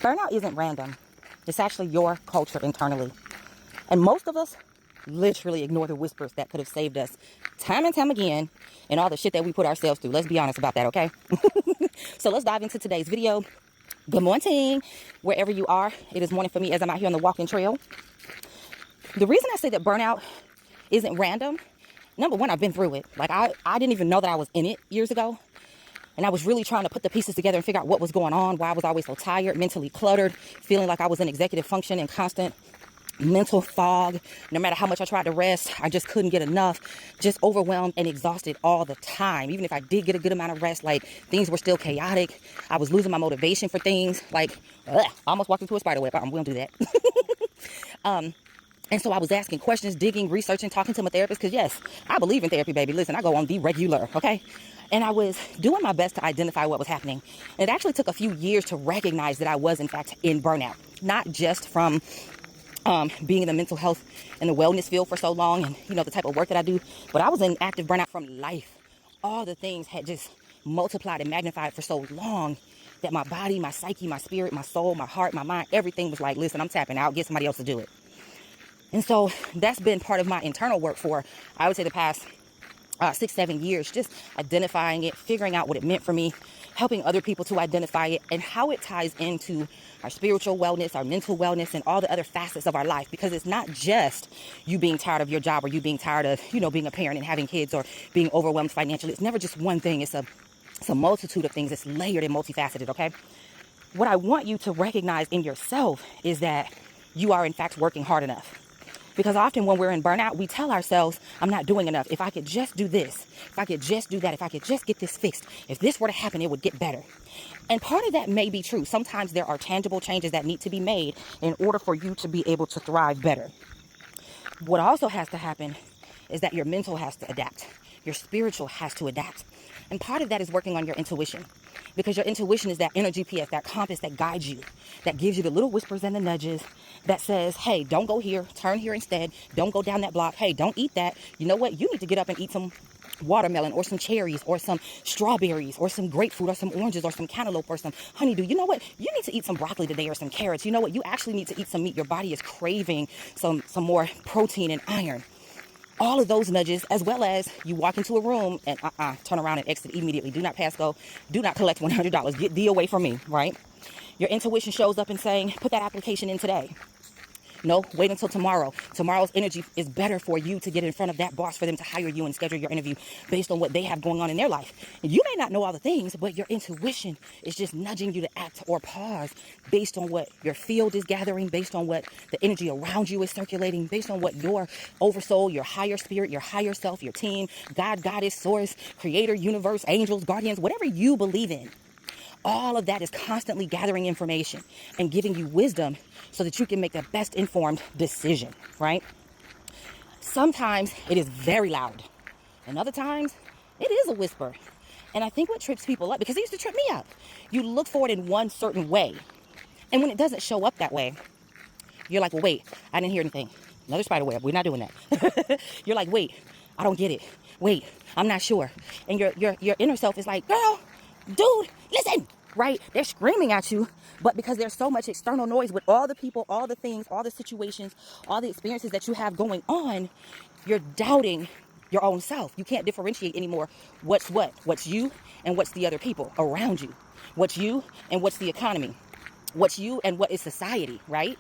Burnout isn't random. It's actually your culture internally. And most of us literally ignore the whispers that could have saved us time and time again and all the shit that we put ourselves through. Let's be honest about that, okay? So let's dive into today's video. Good morning, wherever you are. It is morning for me as I'm out here on the walking trail. The reason I say that burnout isn't random, number one, I've been through it. Like I didn't even know that I was in it years ago. And I was really trying to put the pieces together and figure out what was going on, why I was always so tired, mentally cluttered, feeling like I was in executive function and constant mental fog. No matter how much I tried to rest, I just couldn't get enough, just overwhelmed and exhausted all the time. Even if I did get a good amount of rest, like things were still chaotic. I was losing my motivation for things. Like, I almost walked into a spider web. We don't do that. And so I was asking questions, digging, researching, talking to my therapist. Because yes, I believe in therapy, baby. Listen, I go on the regular, okay? And I was doing my best to identify what was happening. And it actually took a few years to recognize that I was, in fact, in burnout. Not just from being in the mental health and the wellness field for so long and, you know, the type of work that I do. But I was in active burnout from life. All the things had just multiplied and magnified for so long that my body, my psyche, my spirit, my soul, my heart, my mind, everything was like, listen, I'm tapping out. Get somebody else to do it. And so that's been part of my internal work for, I would say, the past 6-7 years, just identifying it, figuring out what it meant for me, helping other people to identify it, and how it ties into our spiritual wellness, our mental wellness, and all the other facets of our life. Because it's not just you being tired of your job or you being tired of, you know, being a parent and having kids or being overwhelmed financially. It's never just one thing. It's a multitude of things. It's layered and multifaceted, okay? What I want you to recognize in yourself is that you are, in fact, working hard enough. Because often when we're in burnout, we tell ourselves, I'm not doing enough. If I could just do this, if I could just do that, if I could just get this fixed, if this were to happen, it would get better. And part of that may be true. Sometimes there are tangible changes that need to be made in order for you to be able to thrive better. What also has to happen is that your mental has to adapt. Your spiritual has to adapt. And part of that is working on your intuition. Because your intuition is that inner GPS, that compass that guides you, that gives you the little whispers and the nudges that says, hey, don't go here, turn here instead. Don't go down that block. Hey, don't eat that. You know what? You need to get up and eat some watermelon or some cherries or some strawberries or some grapefruit or some oranges or some cantaloupe or some honeydew. You know what? You need to eat some broccoli today or some carrots. You know what? You actually need to eat some meat. Your body is craving some more protein and iron. All of those nudges, as well as you walk into a room and turn around and exit immediately. Do not pass go. Do not collect $100. Get thee away from me, right? Your intuition shows up and saying, put that application in today. No, wait until tomorrow. Tomorrow's energy is better for you to get in front of that boss, for them to hire you and schedule your interview based on what they have going on in their life. And you may not know all the things, but your intuition is just nudging you to act or pause based on what your field is gathering, based on what the energy around you is circulating, based on what your oversoul, your higher spirit, your higher self, your team, God, goddess, source, creator, universe, angels, guardians, whatever you believe in. All of that is constantly gathering information and giving you wisdom so that you can make the best informed decision, right? Sometimes it is very loud, and other times it is a whisper. And I think what trips people up, because it used to trip me up, you look for it in one certain way. And when it doesn't show up that way, you're like, well, wait, I didn't hear anything. Another spider web. We're not doing that. You're like, wait, I don't get it. Wait, I'm not sure. And your inner self is like, girl, dude, listen, right? They're screaming at you, but because there's so much external noise with all the people, all the things, all the situations, all the experiences that you have going on, you're doubting your own self. You can't differentiate anymore what's you and what's the other people around you, what's you and what's the economy, what's you and what is society, right?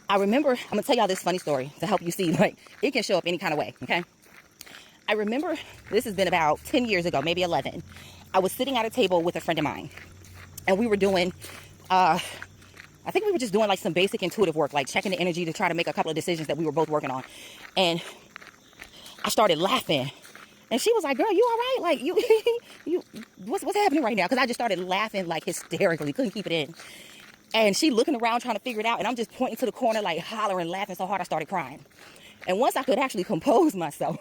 I remember, I'm gonna tell y'all this funny story to help you see, like, it can show up any kind of way, okay? I remember, this has been about 10 years ago, maybe 11. I was sitting at a table with a friend of mine, and we were doing, I think we were just doing like some basic intuitive work, like checking the energy to try to make a couple of decisions that we were both working on. And I started laughing, and she was like, girl, you all right? Like, you, what's happening right now? Because I just started laughing like hysterically, couldn't keep it in. And she looking around trying to figure it out, and I'm just pointing to the corner, like hollering, laughing so hard I started crying. And once I could actually compose myself,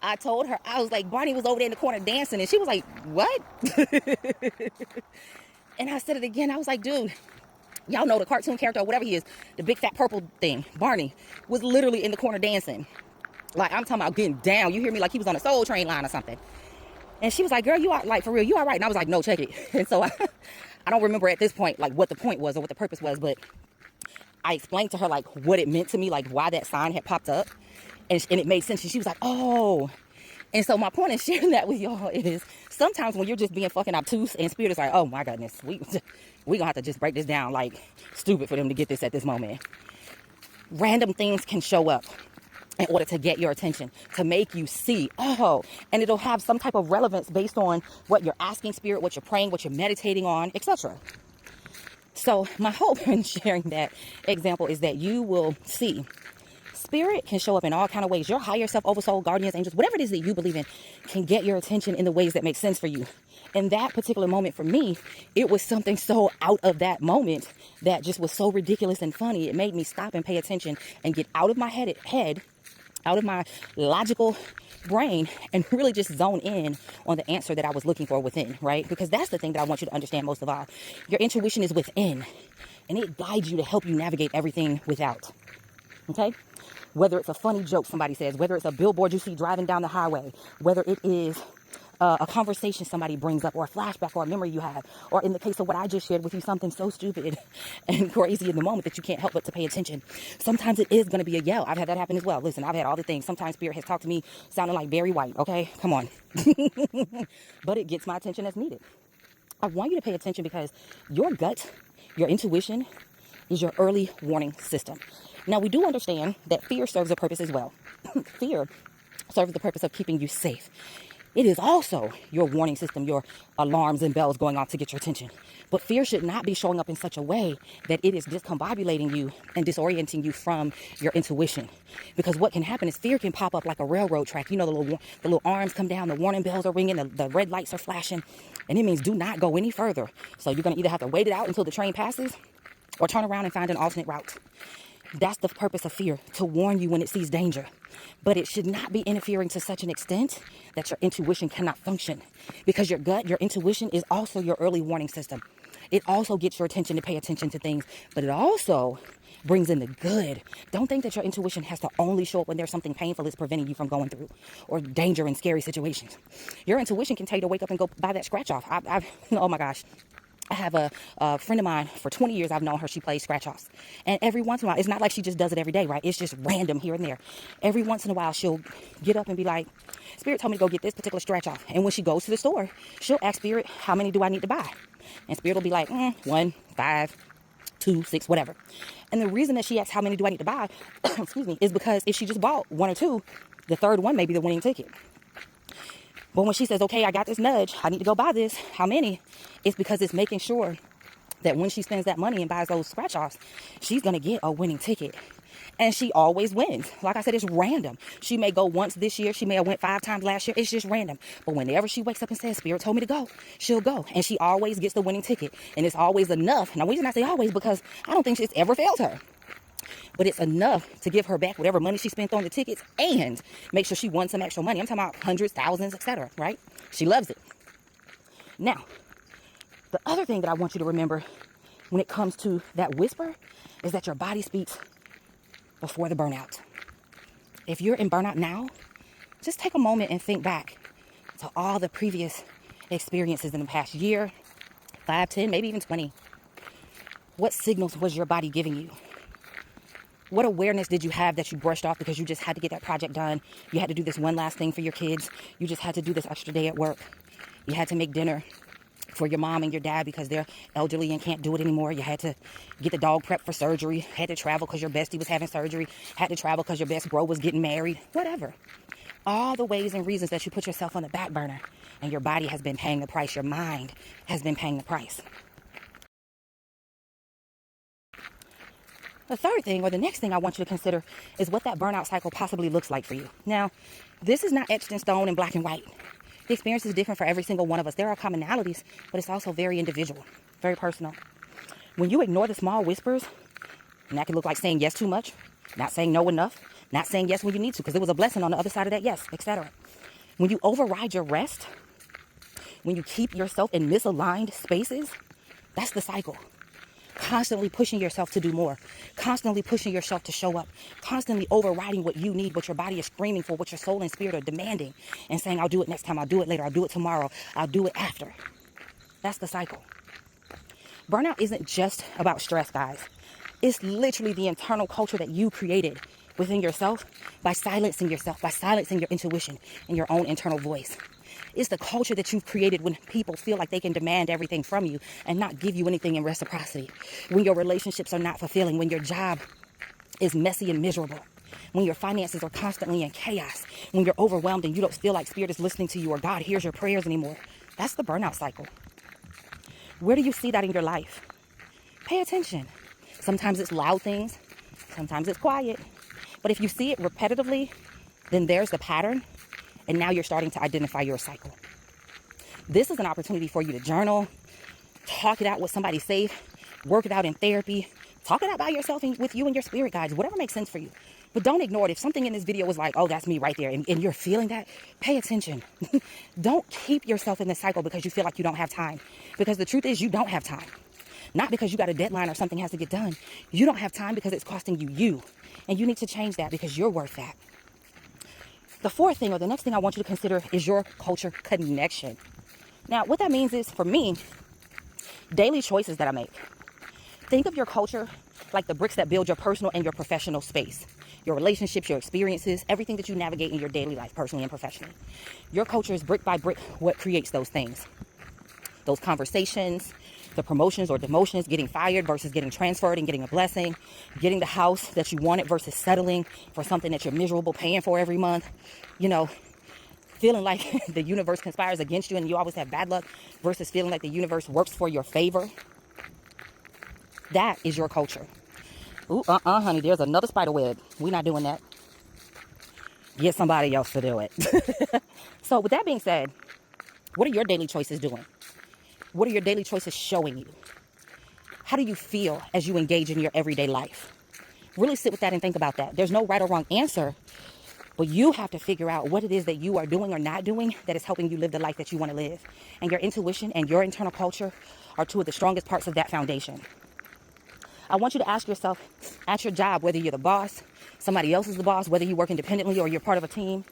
I told her, I was like, Barney was over there in the corner dancing. And she was like, what? And I said it again. I was like, dude, y'all know the cartoon character or whatever he is, the big fat purple thing, Barney, was literally in the corner dancing. Like, I'm talking about getting down. You hear me like he was on a Soul Train line or something. And she was like, girl, you are, like, for real, you all right? And I was like, no, check it. And so I don't remember at this point, like, what the point was or what the purpose was, but I explained to her, like, what it meant to me, like, why that sign had popped up. And it made sense. And she was like, oh. And so my point in sharing that with y'all is sometimes when you're just being fucking obtuse and spirit is like, oh my goodness, we gonna have to just break this down like stupid for them to get this at this moment. Random things can show up in order to get your attention, to make you see, oh, and it'll have some type of relevance based on what you're asking spirit, what you're praying, what you're meditating on, etc. So my hope in sharing that example is that you will see spirit can show up in all kind of ways. Your higher self, oversoul, guardians, angels, whatever it is that you believe in can get your attention in the ways that make sense for you. In that particular moment for me, it was something so out of that moment that just was so ridiculous and funny. It made me stop and pay attention and get out of my head, out of my logical brain, and really just zone in on the answer that I was looking for within, right? Because that's the thing that I want you to understand most of all. Your intuition is within, and it guides you to help you navigate everything without. Okay? Whether it's a funny joke somebody says, whether it's a billboard you see driving down the highway, whether it is a conversation somebody brings up, or a flashback, or a memory you have, or in the case of what I just shared with you, something so stupid and crazy in the moment that you can't help but to pay attention. Sometimes it is going to be a yell. I've had that happen as well. Listen, I've had all the things. Sometimes spirit has talked to me sounding like Barry White. Okay, come on. But it gets my attention as needed. I want you to pay attention because your gut, your intuition, is your early warning system. Now, we do understand that fear serves a purpose as well. Fear serves the purpose of keeping you safe. It is also your warning system, your alarms and bells going off to get your attention. But fear should not be showing up in such a way that it is discombobulating you and disorienting you from your intuition. Because what can happen is fear can pop up like a railroad track. You know, the little arms come down, the warning bells are ringing, the red lights are flashing, and it means do not go any further. So you're going to either have to wait it out until the train passes or turn around and find an alternate route. That's the purpose of fear, to warn you when it sees danger. But it should not be interfering to such an extent that your intuition cannot function. Because your gut, your intuition is also your early warning system. It also gets your attention to pay attention to things, but it also brings in the good. Don't think that your intuition has to only show up when there's something painful that's preventing you from going through, or danger in scary situations. Your intuition can tell you to wake up and go buy that scratch off. Oh my gosh. I have a friend of mine, for 20 years I've known her, she plays scratch-offs. And every once in a while, it's not like she just does it every day, right? It's just random here and there. Every once in a while, she'll get up and be like, Spirit told me to go get this particular scratch-off. And when she goes to the store, she'll ask Spirit, how many do I need to buy? And Spirit will be like, 1, 5, 2, 6, whatever. And the reason that she asks how many do I need to buy, excuse me, is because if she just bought 1 or 2, the third one may be the winning ticket. But when she says, okay, I got this nudge, I need to go buy this, how many? It's because it's making sure that when she spends that money and buys those scratch-offs, she's going to get a winning ticket. And she always wins. Like I said, it's random. She may go once this year. She may have went 5 times last year. It's just random. But whenever she wakes up and says, Spirit told me to go, she'll go. And she always gets the winning ticket. And it's always enough. Now, the reason I say always, because I don't think it's ever failed her. But it's enough to give her back whatever money she spent on the tickets and make sure she won some extra money. I'm talking about hundreds, thousands, etc. Right? She loves it. Now, the other thing that I want you to remember when it comes to that whisper is that your body speaks before the burnout. If you're in burnout now, just take a moment and think back to all the previous experiences in the past year, 5, 10, maybe even 20. What signals was your body giving you? What awareness did you have that you brushed off because you just had to get that project done? You had to do this one last thing for your kids. You just had to do this extra day at work. You had to make dinner for your mom and your dad because they're elderly and can't do it anymore. You had to get the dog prepped for surgery. Had to travel because your bestie was having surgery. Had to travel because your best bro was getting married. Whatever. All the ways and reasons that you put yourself on the back burner, and your body has been paying the price. Your mind has been paying the price. The third thing, or the next thing I want you to consider, is what that burnout cycle possibly looks like for you. Now, this is not etched in stone in black and white. The experience is different for every single one of us. There are commonalities, but it's also very individual, very personal. When you ignore the small whispers, and that can look like saying yes too much, not saying no enough, not saying yes when you need to, because there was a blessing on the other side of that yes, etc. When you override your rest, when you keep yourself in misaligned spaces, that's the cycle. constantly pushing yourself to do more, constantly pushing yourself to show up, constantly overriding what you need, what your body is screaming for, what your soul and spirit are demanding, and saying, I'll do it next time, I'll do it later, I'll do it tomorrow, I'll do it after. That's the cycle. Burnout isn't just about stress, guys. It's literally the internal culture that you created within yourself by silencing yourself, by silencing your intuition and your own internal voice. It's the culture that you've created when people feel like they can demand everything from you and not give you anything in reciprocity. When your relationships are not fulfilling, when your job is messy and miserable, when your finances are constantly in chaos, when you're overwhelmed and you don't feel like Spirit is listening to you or God hears your prayers anymore. That's the burnout cycle. Where do you see that in your life? Pay attention. Sometimes it's loud things, sometimes it's quiet. But if you see it repetitively, then there's the pattern, and now you're starting to identify your cycle. This is an opportunity for you to journal, talk it out with somebody safe, work it out in therapy, talk it out by yourself and with you and your spirit guides, whatever makes sense for you. But don't ignore it. If something in this video was like, oh, that's me right there, and you're feeling that, pay attention. Don't keep yourself in this cycle because you feel like you don't have time. Because the truth is you don't have time. Not because you got a deadline or something has to get done. You don't have time because it's costing you. And you need to change that because you're worth that. The fourth thing, or the next thing I want you to consider, is your culture connection. Now, what that means is, for me, daily choices that I make. Think of your culture like the bricks that build your personal and your professional space. Your relationships, your experiences, everything that you navigate in your daily life, personally and professionally. Your culture is brick by brick what creates those things. Those conversations, the promotions or demotions, getting fired versus getting transferred and getting a blessing, getting the house that you wanted versus settling for something that you're miserable paying for every month, feeling like the universe conspires against you and you always have bad luck versus feeling like the universe works for your favor. That is your culture. Ooh, honey, there's another spider web. We're not doing that. Get somebody else to do it. So with that being said, what are your daily choices doing? What are your daily choices showing you? How do you feel as you engage in your everyday life? Really sit with that and think about that. There's no right or wrong answer, but you have to figure out what it is that you are doing or not doing that is helping you live the life that you want to live. And your intuition and your internal culture are two of the strongest parts of that foundation. I want you to ask yourself at your job, whether you're the boss, somebody else is the boss, whether you work independently or you're part of a team,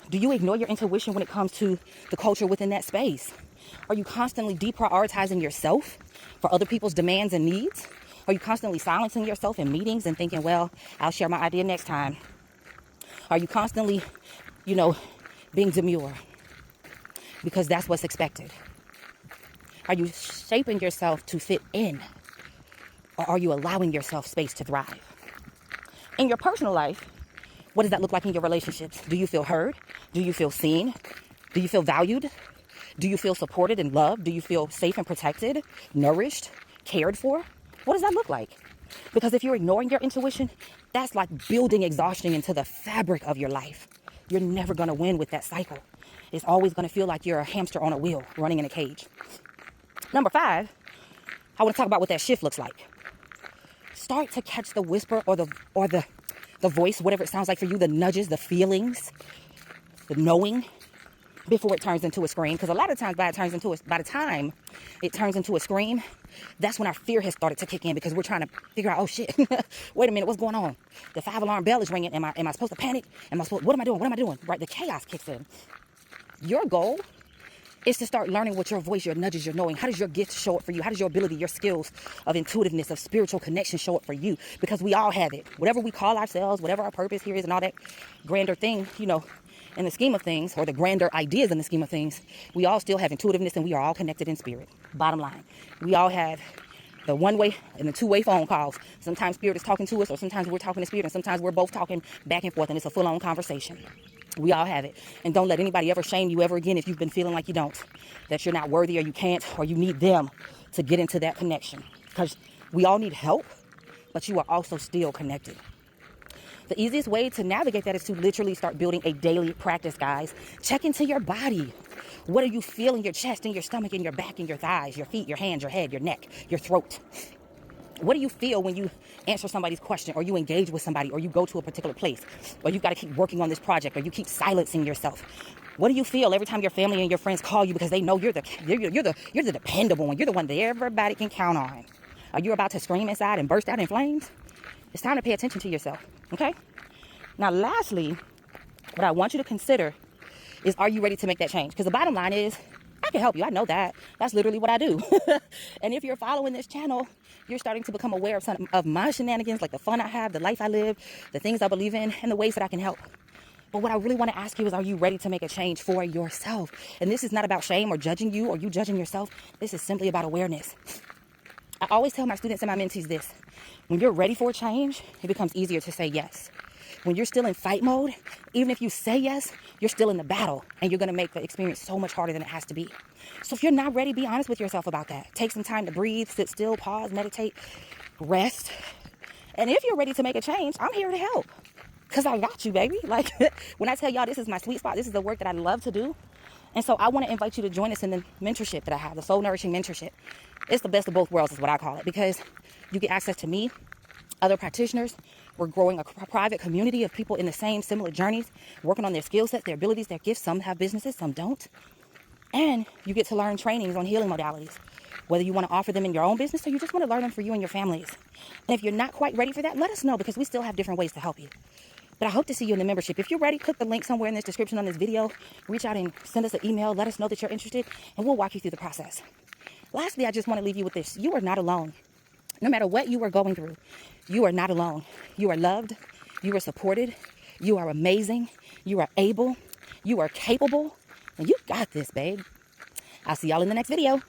do you ignore your intuition when it comes to the culture within that space? Are you constantly deprioritizing yourself for other people's demands and needs? Are you constantly silencing yourself in meetings and thinking, well, I'll share my idea next time? Are you constantly, being demure because that's what's expected? Are you shaping yourself to fit in? Or are you allowing yourself space to thrive? In your personal life, what does that look like in your relationships? Do you feel heard? Do you feel seen? Do you feel valued? Do you feel supported and loved? Do you feel safe and protected, nourished, cared for? What does that look like? Because if you're ignoring your intuition, that's like building exhaustion into the fabric of your life. You're never going to win with that cycle. It's always going to feel like you're a hamster on a wheel running in a cage. Number 5, I want to talk about what that shift looks like. Start to catch the whisper or the voice, whatever it sounds like for you, the nudges, the feelings, the knowing, before it turns into a scream. Because a lot of times by the time it turns into a scream, that's when our fear has started to kick in because we're trying to figure out, oh shit, wait a minute, what's going on? The 5-alarm bell is ringing. Am I supposed to panic? What am I doing? Right, the chaos kicks in. Your goal is to start learning what your voice, your nudges, your knowing. How does your gift show up for you? How does your ability, your skills of intuitiveness, of spiritual connection show up for you? Because we all have it. Whatever we call ourselves, whatever our purpose here is and all that grander thing, in the scheme of things, or the grander ideas in the scheme of things, we all still have intuitiveness and we are all connected in spirit. Bottom line, we all have the one-way and the two-way phone calls. Sometimes spirit is talking to us, or sometimes we're talking to spirit, and sometimes we're both talking back and forth, and it's a full-on conversation. We all have it. And don't let anybody ever shame you ever again if you've been feeling like you don't, that you're not worthy or you can't, or you need them to get into that connection. Because we all need help, but you are also still connected. The easiest way to navigate that is to literally start building a daily practice, guys. Check into your body. What are you feeling in your chest, in your stomach, in your back, in your thighs, your feet, your hands, your head, your neck, your throat? What do you feel when you answer somebody's question, or you engage with somebody, or you go to a particular place, or you've got to keep working on this project, or you keep silencing yourself? What do you feel every time your family and your friends call you because they know you're the dependable one? You're the one that everybody can count on. Are you about to scream inside and burst out in flames? It's time to pay attention to yourself, okay? Now, lastly, what I want you to consider is, are you ready to make that change? Because the bottom line is, I can help you. I know that. That's literally what I do. And if you're following this channel, you're starting to become aware of some of my shenanigans, like the fun I have, the life I live, the things I believe in, and the ways that I can help. But what I really want to ask you is, are you ready to make a change for yourself? And this is not about shame or judging you or you judging yourself. This is simply about awareness. I always tell my students and my mentees this: when you're ready for a change, it becomes easier to say yes. When you're still in fight mode, even if you say yes, you're still in the battle, and you're going to make the experience so much harder than it has to be. So if you're not ready, be honest with yourself about that. Take some time to breathe, sit still, pause, meditate, rest. And if you're ready to make a change, I'm here to help. Because I got you, baby. Like, when I tell y'all this is my sweet spot, this is the work that I love to do. And so I want to invite you to join us in the mentorship that I have, the Soul Nourishing Mentorship. It's the best of both worlds is what I call it, because you get access to me, other practitioners. We're growing a private community of people in the same similar journeys, working on their skill sets, their abilities, their gifts. Some have businesses, some don't. And you get to learn trainings on healing modalities, whether you want to offer them in your own business or you just want to learn them for you and your families. And if you're not quite ready for that, let us know, because we still have different ways to help you. But I hope to see you in the membership. If you're ready, click the link somewhere in this description on this video. Reach out and send us an email. Let us know that you're interested, and we'll walk you through the process. Lastly, I just want to leave you with this. You are not alone. No matter what you are going through, you are not alone. You are loved. You are supported. You are amazing. You are able. You are capable. And you got this, babe. I'll see y'all in the next video.